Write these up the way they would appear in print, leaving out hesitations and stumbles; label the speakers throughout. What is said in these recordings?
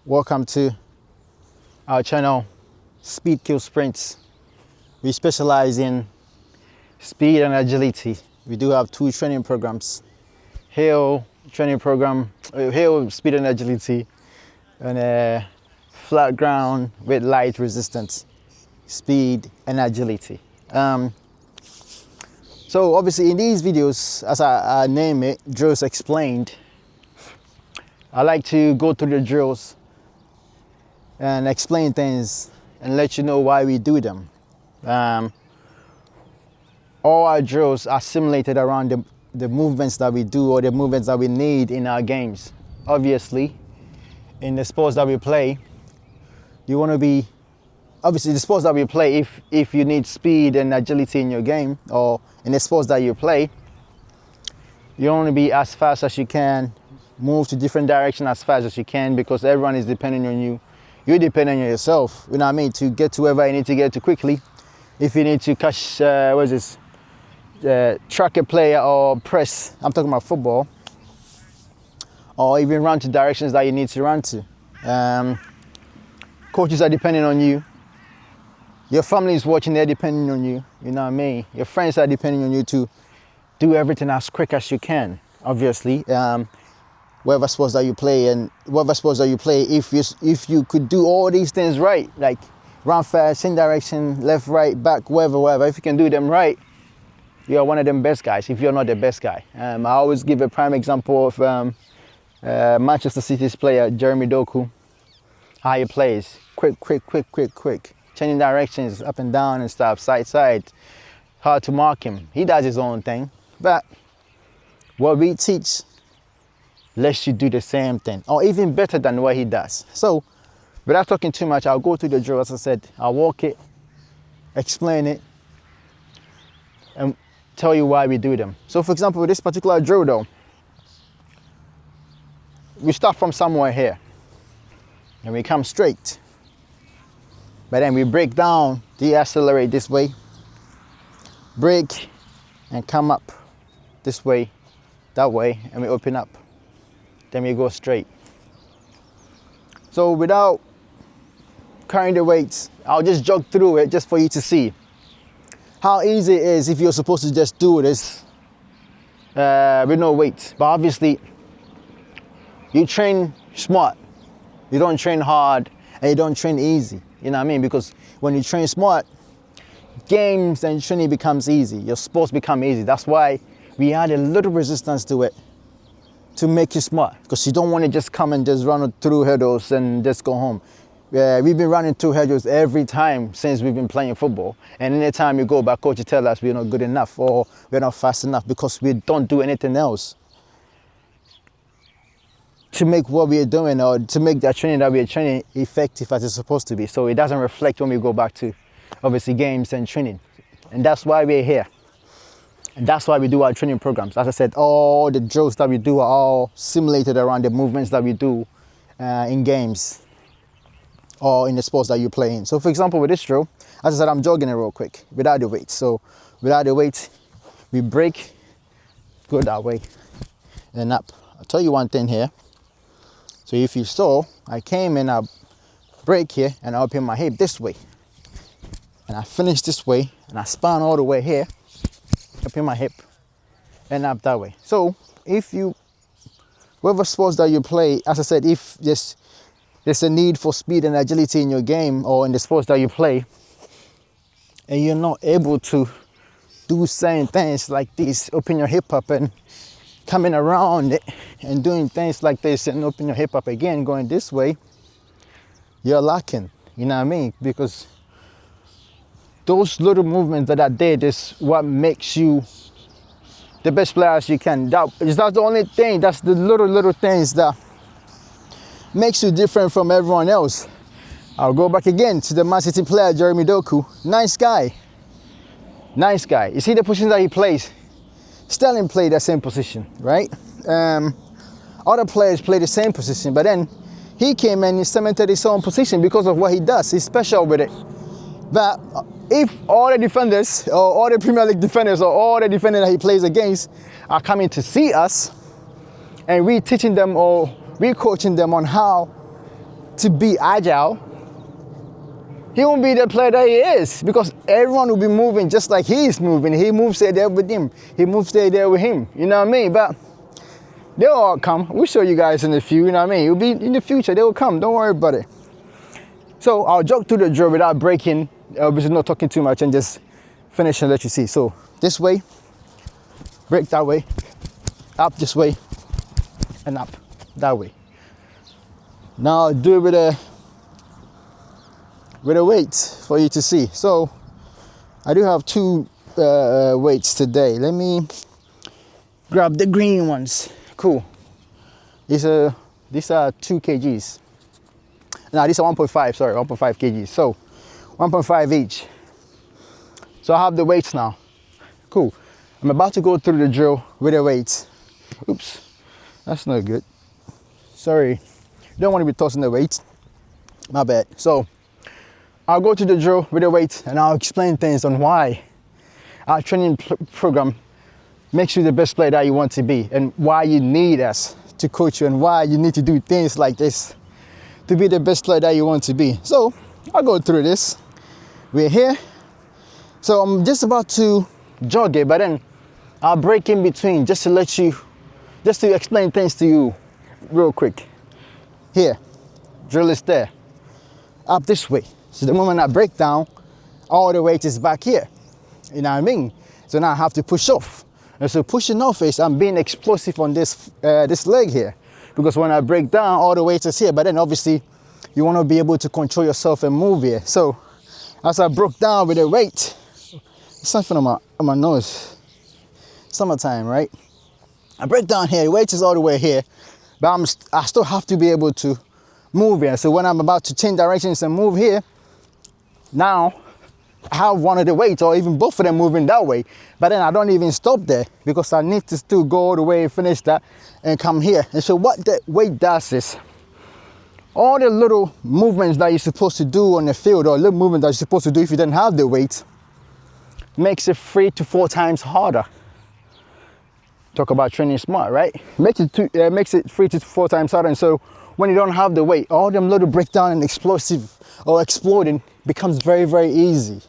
Speaker 1: Welcome to our channel, Speed Kill Sprints. We specialize in speed and agility. We do have two training programs, hill training program, hill speed and agility, and a flat ground with light resistance, speed and agility. So obviously in these videos, as I name it, drills explained, I like to go through the drills and explain things and let you know why we do them. All our drills are simulated around the movements that we do or the movements that we need in our games. Obviously, in the sports that we play, you want to be, obviously the sports that we play, if you need speed and agility in your game or in the sports that you play, you want to be as fast as you can, move to different directions as fast as you can, because everyone is depending on you. You depend on yourself, you know what I mean, to get to wherever you need to get to quickly. If you need to catch, track a player or press, I'm talking about football, or even run to directions that you need to run to. Coaches are depending on you. Your family is watching, they're depending on you, you know what I mean. Your friends are depending on you to do everything as quick as you can, obviously. Whatever sports that you play, if you could do all these things right, like run fast, in direction, left, right, back, wherever, if you can do them right, you are one of them best guys, if you're not the best guy. I always give a prime example of Manchester City's player, Jeremy Doku, how he plays. Quick. Changing directions, up and down and stuff, side. Hard to mark him. He does his own thing. But what we teach lets you do the same thing, or even better than what he does. So, without talking too much, I'll go through the drill. As I said, I'll walk it, explain it, and tell you why we do them. So, for example, with this particular drill though, we start from somewhere here, and we come straight. But then we break down, deaccelerate this way, break, and come up this way, that way, and we open up. Then we go straight. So without carrying the weights, I'll just jog through it just for you to see how easy it is if you're supposed to just do this with no weights. But obviously, you train smart. You don't train hard and you don't train easy. You know what I mean? Because when you train smart, games and training becomes easy. Your sports become easy. That's why we add a little resistance to it, to make you smart, because you don't want to just come and just run through hurdles and just go home. We've been running through hurdles every time since we've been playing football, and anytime you go back, coach tell us we're not good enough or we're not fast enough, because we don't do anything else to make what we're doing or to make that training that we're training effective as it's supposed to be. So it doesn't reflect when we go back to obviously games and training, and that's why we're here. And that's why we do our training programs. As I said, all the drills that we do are all simulated around the movements that we do in games or in the sports that you play in. So for example, with this drill, as I said, I'm jogging it real quick without the weight. So without the weight, we break, go that way and up. I'll tell you one thing here. So if you saw, I came and I break here and I open my hip this way. And I finish this way and I span all the way here, up in my hip and up that way. So if you, whatever sports that you play, as I said, if there's a need for speed and agility in your game or in the sports that you play, and you're not able to do certain things like this, open your hip up and coming around it and doing things like this and open your hip up again, going this way, you're lacking, you know what I mean? Because those little movements that I did is what makes you the best player as you can. That's the only thing, that's the little things that makes you different from everyone else. I'll go back again to the Man City player, Jeremy Doku. Nice guy. You see the position that he plays? Sterling played that same position, right? Other players play the same position, but then he came and he cemented his own position because of what he does. He's special with it. But if all the defenders, or all the Premier League defenders, or all the defenders that he plays against are coming to see us, and we teaching them or we coaching them on how to be agile, he won't be the player that he is, because everyone will be moving just like he's moving. He moves there with him. He moves there with him. You know what I mean? But they'll all come. We'll show you guys in a few. You know what I mean? It'll be in the future. They will come. Don't worry about it. So I'll jog through the drill without breaking, obviously not talking too much, and just finish and let you see. So this way, break that way, up this way, and up that way. Now I'll do it with a weight for you to see. So I do have two weights today. Let me grab the green ones. Cool. These are 2 kgs. No, these are 1.5, sorry, 1.5 kgs. So 1.5 each. So I have the weights now. Cool. I'm about to go through the drill with the weights. Oops, that's not good. Sorry, don't want to be tossing the weights. My bad. So I'll go to the drill with the weights and I'll explain things on why our training program makes you the best player that you want to be, and why you need us to coach you, and why you need to do things like this to be the best player that you want to be. So I'll go through this. We're here. So I'm just about to jog it, but then I'll break in between just to explain things to you real quick. Here, drill is there. Up this way. So the moment I break down, all the weight is back here. You know what I mean? So now I have to push off. And so pushing off is I'm being explosive on this leg here. Because when I break down, all the weight is here. But then obviously, you want to be able to control yourself and move here. So as I broke down with the weight, something on my nose. Summertime, right? I break down here, the weight is all the way here. But I still have to be able to move here. So when I'm about to change directions and move here, now I have one of the weights, or even both of them moving that way. But then I don't even stop there, because I need to still go all the way, finish that, and come here. And so what the weight does is, all the little movements that you're supposed to do on the field, or little movements that you're supposed to do if you don't have the weight, makes it 3 to 4 times harder. Talk about training smart, right? Makes it 3 to 4 times harder. And so when you don't have the weight, all them little breakdown and explosive or exploding becomes very, very easy.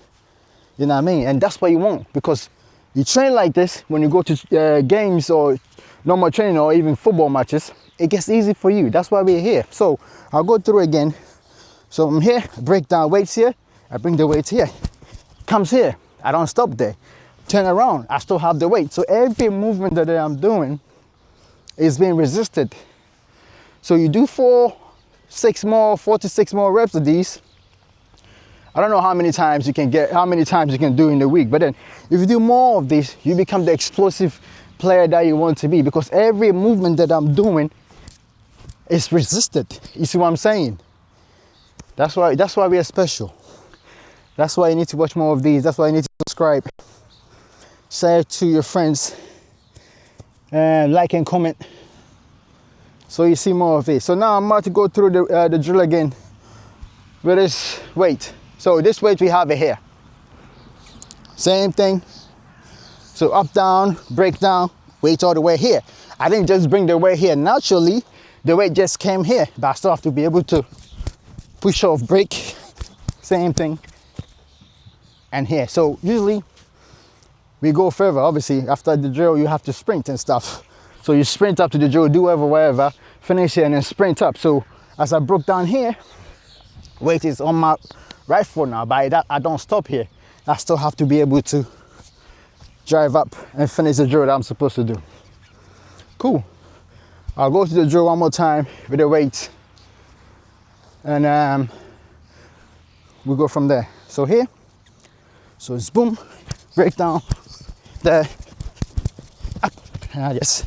Speaker 1: You know what I mean? And that's what you want, because you train like this when you go to games or normal training or even football matches, it gets easy for you. That's why we're here. So I'll go through again. So I'm here, break down weights here, I bring the weights here, comes here, I don't stop there. Turn around, I still have the weight. So every movement that I'm doing is being resisted. So you do 4 to 6 more reps of these. I don't know how many times you can do in the week, but then if you do more of these, you become the explosive player that you want to be, because every movement that I'm doing is resisted. You see what I'm saying? That's why we are special. That's why you need to watch more of these. That's why you need to subscribe. Share it to your friends, and like and comment, so you see more of this. So now I'm about to go through the drill again with this weight. So this weight we have it here. Same thing. So up, down, break down, weight all the way here. I didn't just bring the weight here naturally. The weight just came here, but I still have to be able to push off, break. Same thing. And here. So usually we go further. Obviously, after the drill, you have to sprint and stuff. So you sprint up to the drill, do whatever, finish here, and then sprint up. So as I broke down here, weight is on my right foot now. By that, I don't stop here. I still have to be able to drive up and finish the drill that I'm supposed to do. Cool. I'll go to the drill one more time with the weight, and we go from there. So here, so it's boom, break down, there, up, and I just